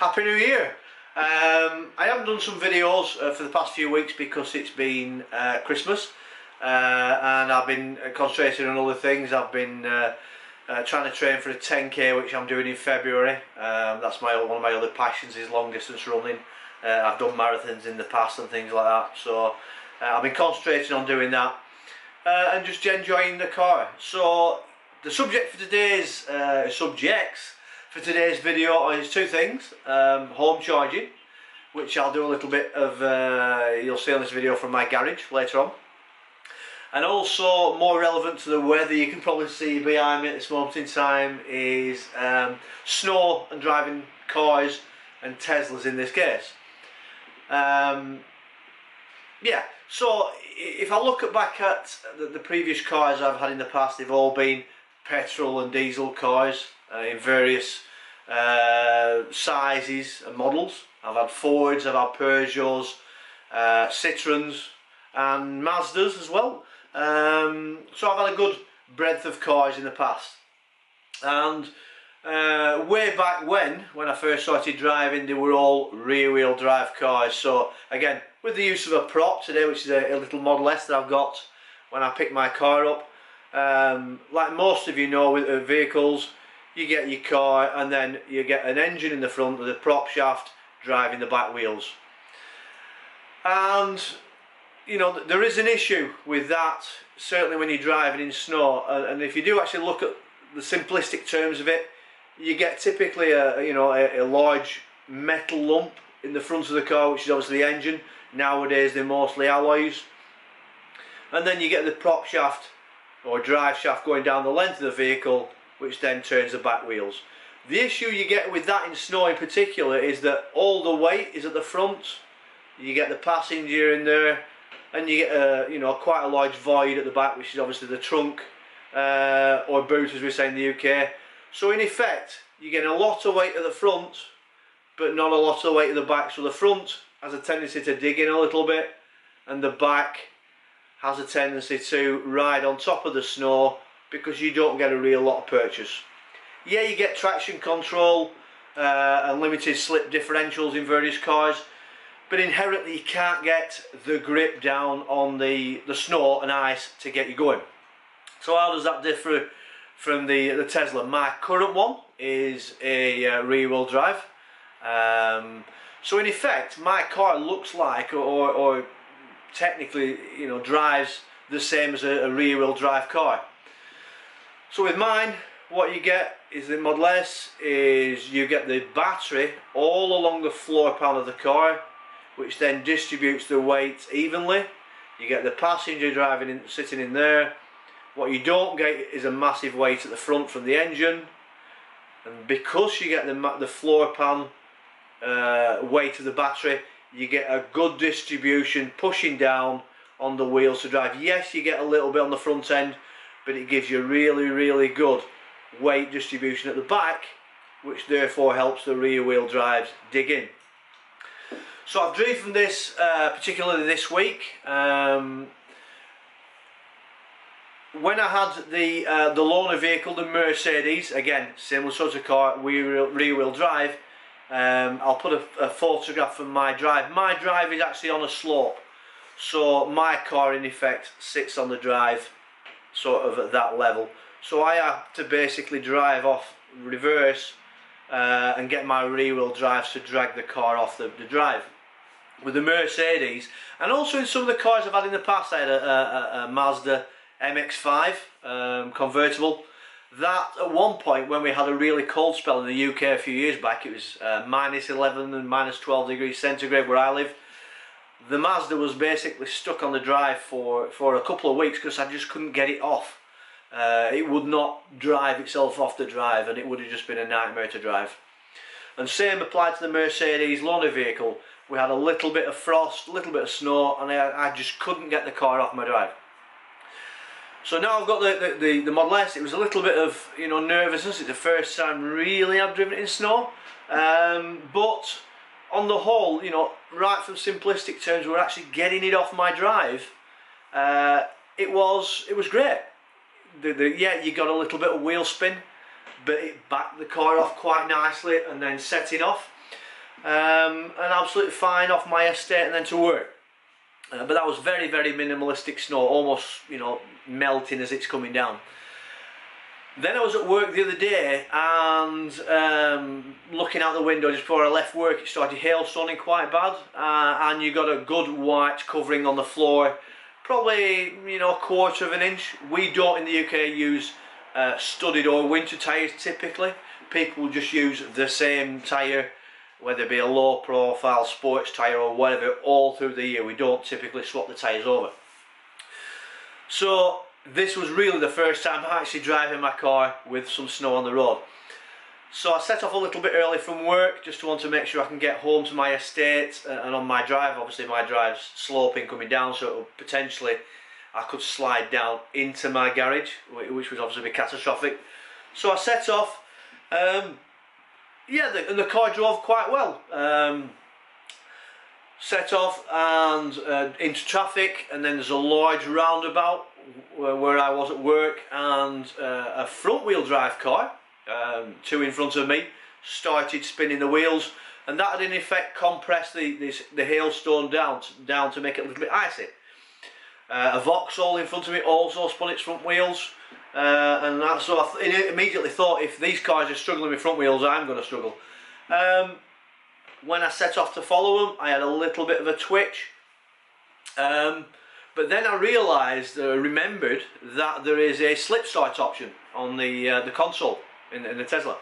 Happy New Year! I haven't done some videos for the past few weeks because it's been Christmas and I've been concentrating on other things. I've been trying to train for a 10k which I'm doing in February. That's one of my other passions, is long distance running. I've done marathons in the past and things like that, so I've been concentrating on doing that and just enjoying the car. So the subject for today's video is two things: home charging, which I'll do a little bit of, you'll see on this video from my garage later on, and also more relevant to the weather, you can probably see behind me at this moment in time, is snow and driving cars, and Teslas in this case. Yeah, so if I look back at the previous cars I've had in the past, they've all been petrol and diesel cars in various sizes and models. I've had Fords, I've had Peugeots, Citroens and Mazdas as well. So I've had a good breadth of cars in the past. And way back when I first started driving, they were all rear-wheel drive cars. So again, with the use of a prop today, which is a little Model S that I've got when I pick my car up. Like most of you know, with vehicles, you get your car and then you get an engine in the front with a prop shaft driving the back wheels. And you know, there is an issue with that, certainly when you're driving in snow. And if you do actually look at the simplistic terms of it, you get typically a large metal lump in the front of the car, which is obviously the engine. Nowadays they're mostly alloys. And then you get the prop shaft or drive shaft going down the length of the vehicle, which then turns the back wheels. The issue you get with that in snow in particular is that all the weight is at the front. You get the passenger in there, and you get quite a large void at the back, which is obviously the trunk or boot, as we say in the UK. So in effect, you get a lot of weight at the front, but not a lot of weight at the back. So the front has a tendency to dig in a little bit, and the back has a tendency to ride on top of the snow, because you don't get a real lot of purchase. Yeah, you get traction control and limited slip differentials in various cars, but inherently you can't get the grip down on the snow and ice to get you going. So how does that differ from the Tesla? My current one is a rear-wheel drive. So in effect, my car looks like, or technically, drives the same as a rear-wheel drive car. So with mine, what you get is the Model S is you get the battery all along the floor panel of the car, which then distributes the weight evenly. You get the passenger sitting in there. What you don't get is a massive weight at the front from the engine, and because you get the floor pan weight of the battery, you get a good distribution pushing down on the wheels to drive. Yes, you get a little bit on the front end, but it gives you really good weight distribution at the back, which therefore helps the rear wheel drives dig in. So I've driven this particularly this week. When I had the loaner vehicle, the Mercedes, again similar sort of car, rear wheel drive, I'll put a photograph of my drive. My drive is actually on a slope, so my car in effect sits on the drive sort of at that level. So I have to basically drive off reverse and get my rear wheel drives to drag the car off the drive. With the Mercedes, and also in some of the cars I've had in the past, I had a Mazda MX-5 convertible. That at one point, when we had a really cold spell in the UK a few years back, it was -11 and -12 degrees centigrade where I live. The Mazda was basically stuck on the drive for a couple of weeks because I just couldn't get it off. It would not drive itself off the drive, and it would have just been a nightmare to drive. And same applied to the Mercedes loaner vehicle. We had a little bit of frost, a little bit of snow, and I just couldn't get the car off my drive. So now I've got the Model S. It was a little bit of nervousness. It's the first time really I've driven it in snow, but on the whole, right from simplistic terms, we're actually getting it off my drive. It was great. Yeah, you got a little bit of wheel spin, but it backed the car off quite nicely and then setting off. and absolutely fine off my estate and then to work. But that was very, very minimalistic snow, almost, you know, melting as it's coming down. Then I was at work the other day, and looking out the window just before I left work, it started hailstoning quite bad, and you got a good white covering on the floor, probably, you know, a quarter of an inch. We don't in the UK use studded or winter tyres typically. People just use the same tyre, whether it be a low profile sports tyre or whatever, all through the year. We don't typically swap the tyres over. So this was really the first time actually driving my car with some snow on the road. So I set off a little bit early from work just to want to make sure I can get home to my estate, and on my drive, obviously my drive's sloping coming down, so potentially I could slide down into my garage, which would obviously be catastrophic. So I set off. Yeah, and the car drove quite well. Set off and into traffic, and then there's a large roundabout where I was at work, and a front wheel drive car, two in front of me, started spinning the wheels, and that had in effect compressed the hailstone down to make it a little bit icy. A Vauxhall in front of me also spun its front wheels, and so I immediately thought, if these cars are struggling with front wheels, I'm going to struggle. When I set off to follow them, I had a little bit of a twitch, but then I realised, remembered that there is a slip start option on the console in the Tesla.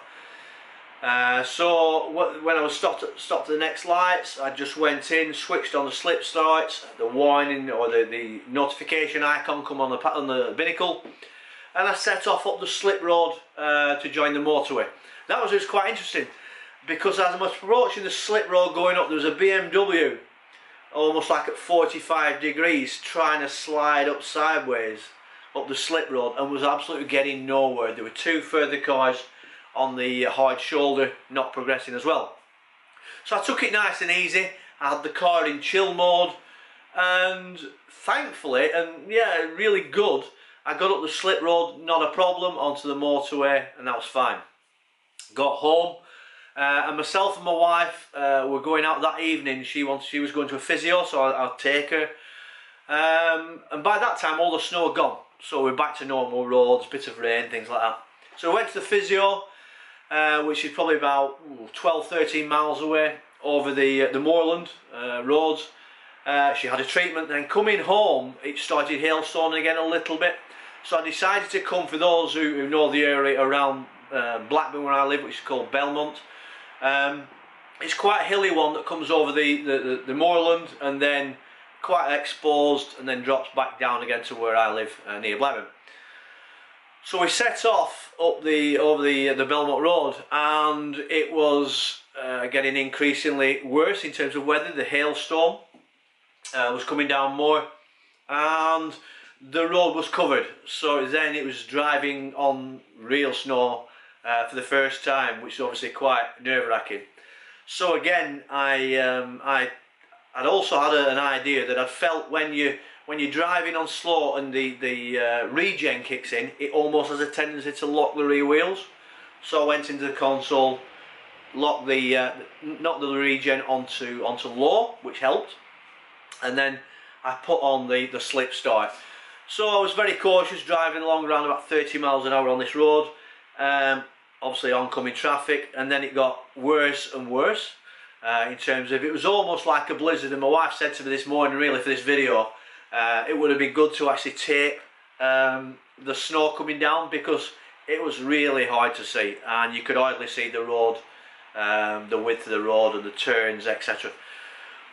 So when I was stopped at the next lights, I just went in, switched on the slip starts, the warning or the notification icon come on the binnacle, and I set off up the slip road to join the motorway. That was just quite interesting, because as I was approaching the slip road going up, there was a BMW almost like at 45 degrees trying to slide up sideways up the slip road, and was absolutely getting nowhere. There were two further cars on the hard shoulder not progressing as well. So I took it nice and easy. I had the car in chill mode, and thankfully, and yeah, really good, I got up the slip road, not a problem, onto the motorway, and that was fine. Got home, and myself and my wife were going out that evening. She was going to a physio, so I'll take her. And by that time, all the snow had gone, so we're back to normal roads, bit of rain, things like that. So we went to the physio, which is probably about 12-13 miles away, over the moorland roads. She had a treatment, then coming home, it started hailstoning again a little bit. So I decided to come, for those who know the area around Blackburn where I live, which is called Belmont. It's quite a hilly one that comes over the moorland and then quite exposed and then drops back down again to where I live near Blackburn. So we set off up over the Belmont Road, and it was getting increasingly worse in terms of weather. The hailstorm was coming down more, and the road was covered. So then it was driving on real snow for the first time, which is obviously quite nerve-wracking. So again, I'd also had an idea that I'd felt when you're driving on slow and the regen kicks in, it almost has a tendency to lock the rear wheels. So I went into the console, knocked the regen onto low, which helped, and then I put on the slip start. So I was very cautious, driving along around about 30 miles an hour on this road, obviously oncoming traffic, and then it got worse and worse in terms of, it was almost like a blizzard. And my wife said to me this morning, really, for this video, it would have been good to actually tape the snow coming down, because it was really hard to see, and you could hardly see the road, the width of the road and the turns, etc.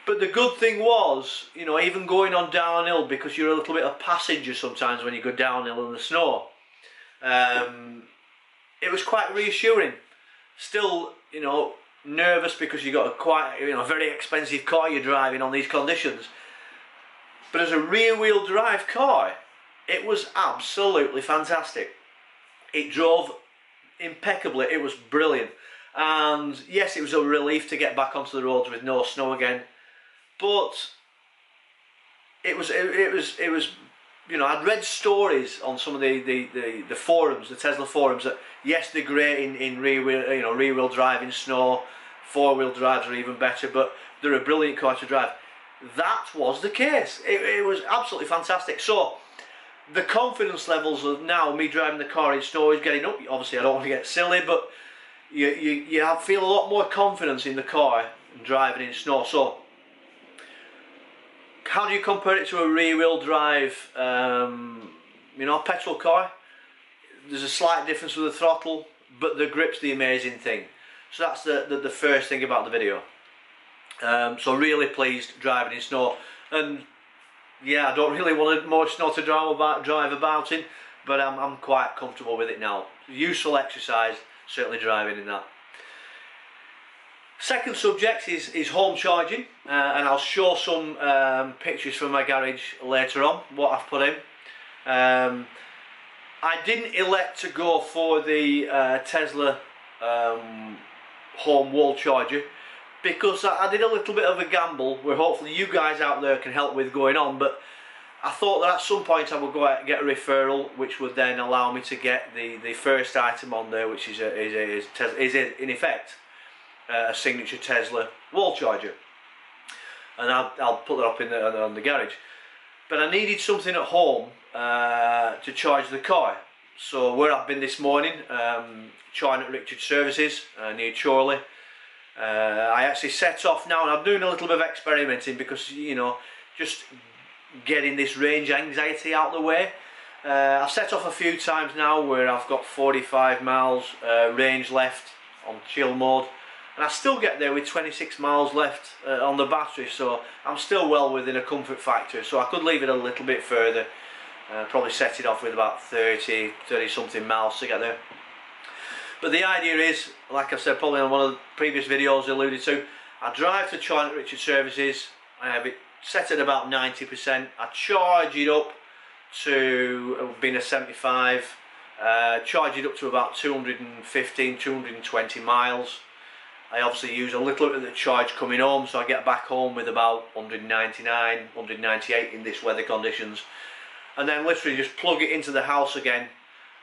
But the good thing was, you know, even going on downhill, because you're a little bit of a passenger sometimes when you go downhill in the snow, it was quite reassuring. Still, you know, nervous because you got a very expensive car you're driving on these conditions. But as a rear-wheel drive car, it was absolutely fantastic. It drove impeccably. It was brilliant. And yes, it was a relief to get back onto the roads with no snow again. But it was you know, I'd read stories on some of the forums, the Tesla forums, that yes, they're great in rear-wheel, rear-wheel drive in snow, 4-wheel drives are even better, but they're a brilliant car to drive. That was the case. It was absolutely fantastic. So the confidence levels of now me driving the car in snow is getting up. Obviously I don't want to get silly, but you feel a lot more confidence in the car driving in snow. So how do you compare it to a rear-wheel drive petrol car? There's a slight difference with the throttle, but the grip's the amazing thing. So that's the first thing about the video. So really pleased driving in snow, and yeah, I don't really want more snow to drive about in, but I'm quite comfortable with it now. Useful exercise, certainly driving in that. Second subject is home charging, and I'll show some pictures from my garage later on, what I've put in. I didn't elect to go for the Tesla home wall charger, because I did a little bit of a gamble where hopefully you guys out there can help with going on, but I thought that at some point I would go out and get a referral, which would then allow me to get the first item on there, which is in effect a signature Tesla wall charger, and I'll put that up on the garage. But I needed something at home to charge the car. So where I've been this morning, charging at Richard Services near Chorley. I actually set off now, and I'm doing a little bit of experimenting because, you know, just getting this range anxiety out of the way. I've set off a few times now where I've got 45 miles range left on chill mode, and I still get there with 26 miles left on the battery, so I'm still well within a comfort factor. So I could leave it a little bit further, probably set it off with about 30 something miles to get there. But the idea is, like I said probably on one of the previous videos I alluded to, I drive to China Richard Services, I have it set at about 90%, I charge it up to being a 75, charge it up to about 215, 220 miles. I obviously use a little bit of the charge coming home, so I get back home with about 199, 198 in this weather conditions, and then literally just plug it into the house again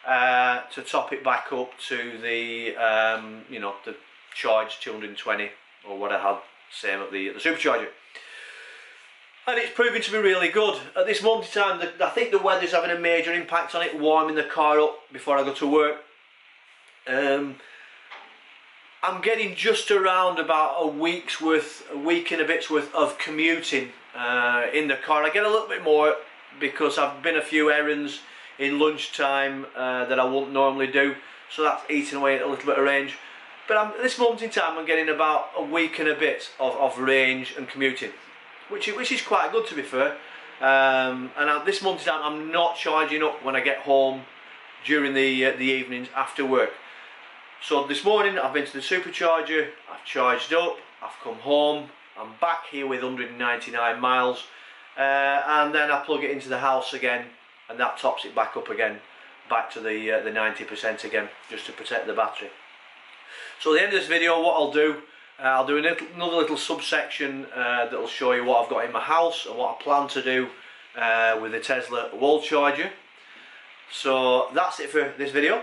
to top it back up to the the charge 220 or what I had same at the supercharger, and it's proving to be really good at this moment in time. I think the weather's having a major impact on it, warming the car up before I go to work. I'm getting just around about a week and a bit's worth of commuting in the car. I get a little bit more because I've been a few errands in lunchtime that I wouldn't normally do, so that's eating away at a little bit of range. But at this moment in time I'm getting about a week and a bit of range and commuting, which is quite good, to be fair. And at this moment in time I'm not charging up when I get home during the evenings after work. So this morning I've been to the supercharger, I've charged up, I've come home, I'm back here with 199 miles, and then I plug it into the house again, and that tops it back up again, back to the 90% again, just to protect the battery. So at the end of this video, what I'll do another little subsection that will show you what I've got in my house and what I plan to do with the Tesla wall charger. So that's it for this video.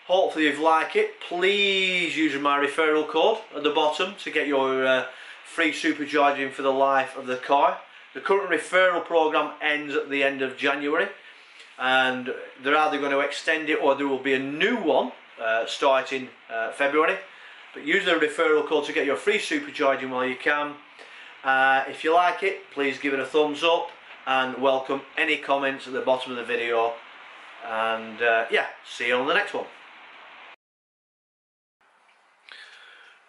Hopefully you've liked it. Please use my referral code at the bottom to get your free supercharging for the life of the car. The current referral program ends at the end of January, and they're either going to extend it or there will be a new one starting February. But use the referral code to get your free supercharging while you can. If you like it, please give it a thumbs up, and welcome any comments at the bottom of the video. And yeah, see you on the next one.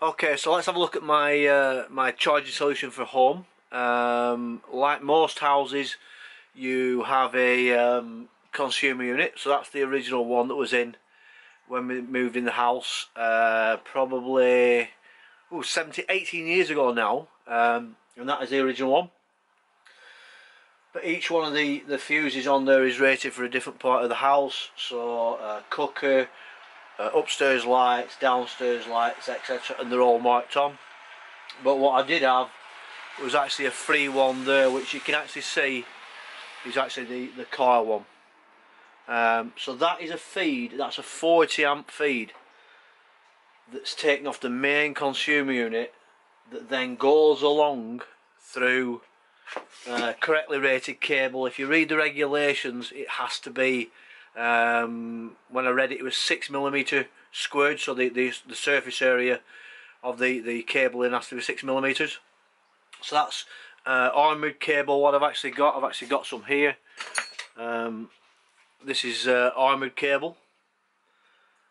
Okay, so let's have a look at my my charging solution for home. Like most houses, you have a consumer unit, so that's the original one that was in when we moved in the house, probably 18 years ago now, and that is the original one. But each one of the fuses on there is rated for a different part of the house, so cooker, upstairs lights, downstairs lights, etc., and they're all marked on. But what I did have was actually a free one there, which you can actually see is actually the car one. So that is a feed, that's a 40 amp feed that's taken off the main consumer unit that then goes along through correctly rated cable. If you read the regulations, it has to be, when I read it, it was 6mm squared, so the surface area of the cabling has to be 6mm. So that's armoured cable. What I've actually got some here. This is armoured cable.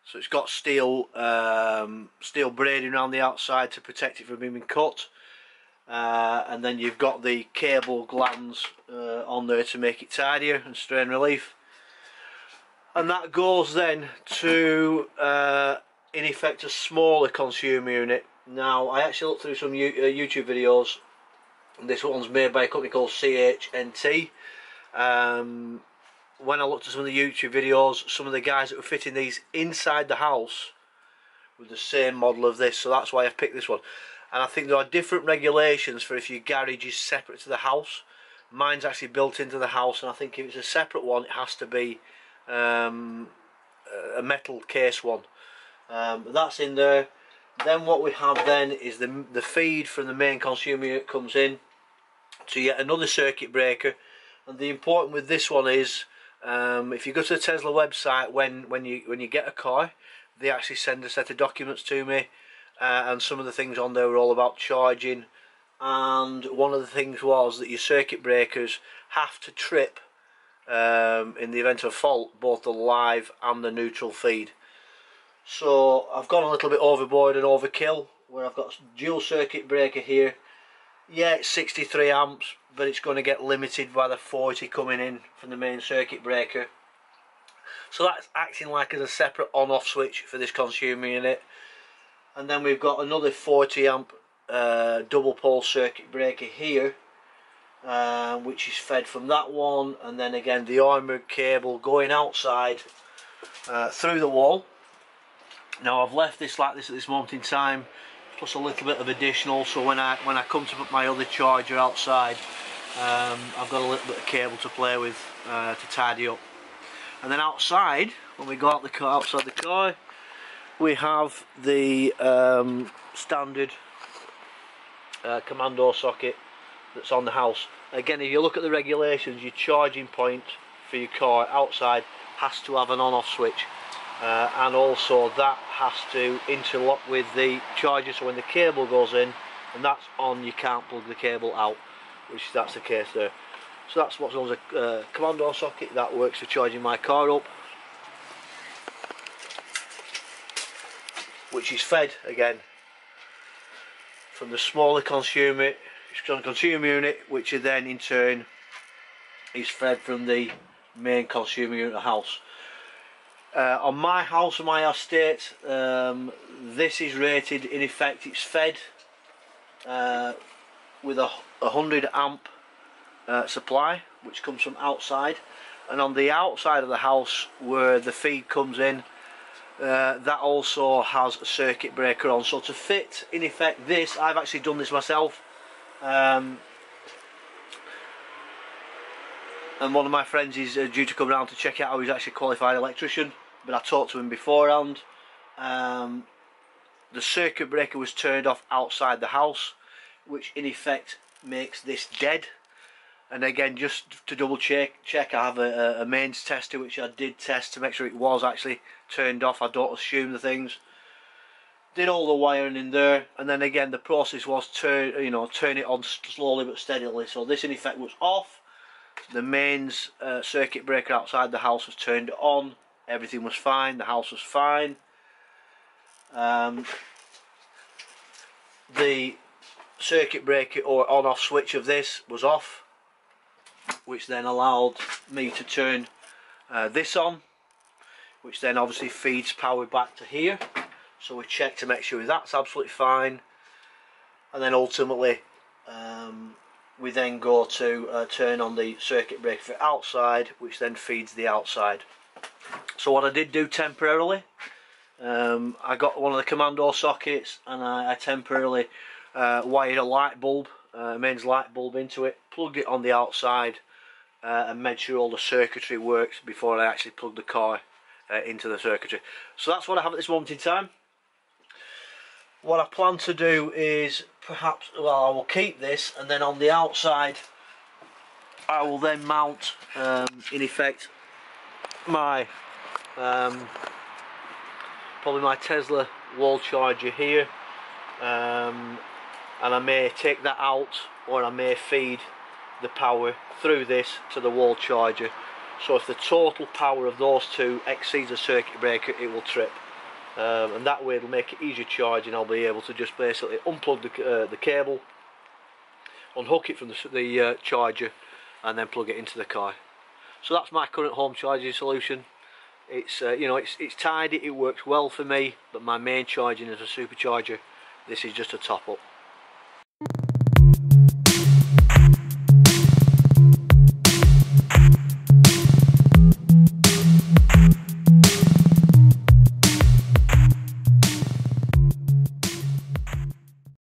So it's got steel braiding around the outside to protect it from being cut, and then you've got the cable glands on there to make it tidier and strain relief. And that goes then to in effect a smaller consumer unit. Now I actually looked through some YouTube videos, and this one's made by a company called CHNT. When I looked at some of the YouTube videos, some of the guys that were fitting these inside the house with the same model of this, so that's why I've picked this one. And I think there are different regulations for if your garage is separate to the house. Mine's actually built into the house, and I think if it's a separate one, it has to be a metal case one. But that's in there. Then what we have then is the feed from the main consumer unit comes in to yet another circuit breaker. And the important with this one is, if you go to the Tesla website, when you get a car, they actually send a set of documents to me, and some of the things on there were all about charging. And one of the things was that your circuit breakers have to trip, in the event of a fault, both the live and the neutral feed. So I've gone a little bit overboard and overkill, where I've got a dual circuit breaker here. Yeah, it's 63 amps, but it's going to get limited by the 40 coming in from the main circuit breaker. So that's acting like as a separate on-off switch for this consumer unit. And then we've got another 40 amp double pole circuit breaker here, which is fed from that one, and then again the armoured cable going outside through the wall. Now I've left this like this at this moment in time, plus a little bit of additional, so when I come to put my other charger outside, I've got a little bit of cable to play with to tidy up. And then outside, when we go out outside the car, we have the standard commando socket that's on the house. Again, if you look at the regulations, your charging point for your car outside has to have an on-off switch, and also that has to interlock with the charger, so when the cable goes in and that's on, you can't plug the cable out, which that's the case there. So that's what's known as a commando socket. That works for charging my car up, which is fed again from the smaller consumer unit, which then in turn is fed from the main consumer unit of the house. On my house and my estate, this is rated, in effect it's fed with a 100 amp supply, which comes from outside, and on the outside of the house where the feed comes in, that also has a circuit breaker on. So to fit in effect this, I've actually done this myself, and one of my friends is due to come around to check it out. He's actually a qualified electrician, but I talked to him beforehand. The circuit breaker was turned off outside the house, which in effect makes this dead. And again, just to double check, I have a mains tester, which I did test to make sure it was actually turned off. I don't assume the things. Did all the wiring in there, and then again the process was turn it on slowly but steadily. So this in effect was off. The mains circuit breaker outside the house was turned on. Everything was fine. The house was fine. The circuit breaker or on-off switch of this was off, which then allowed me to turn this on, which then obviously feeds power back to here. So we check to make sure that's absolutely fine, and then ultimately we then go to turn on the circuit breaker for outside, which then feeds the outside. So what I did do temporarily, I got one of the commando sockets, and I temporarily wired a light bulb, a mains light bulb into it, plugged it on the outside, and made sure all the circuitry works before I actually plugged the car into the circuitry. So that's what I have at this moment in time. What I plan to do is perhaps, well, I will keep this, and then on the outside I will then mount in effect my probably my Tesla wall charger here, and I may take that out, or I may feed the power through this to the wall charger. So if the total power of those two exceeds the circuit breaker, it will trip, and that way it'll make it easier charging. I'll be able to just basically unplug the cable, unhook it from the charger, and then plug it into the car. So that's my current home charging solution. It's you know, it's tidy, it works well for me, but my main charging is a supercharger. This is just a top up.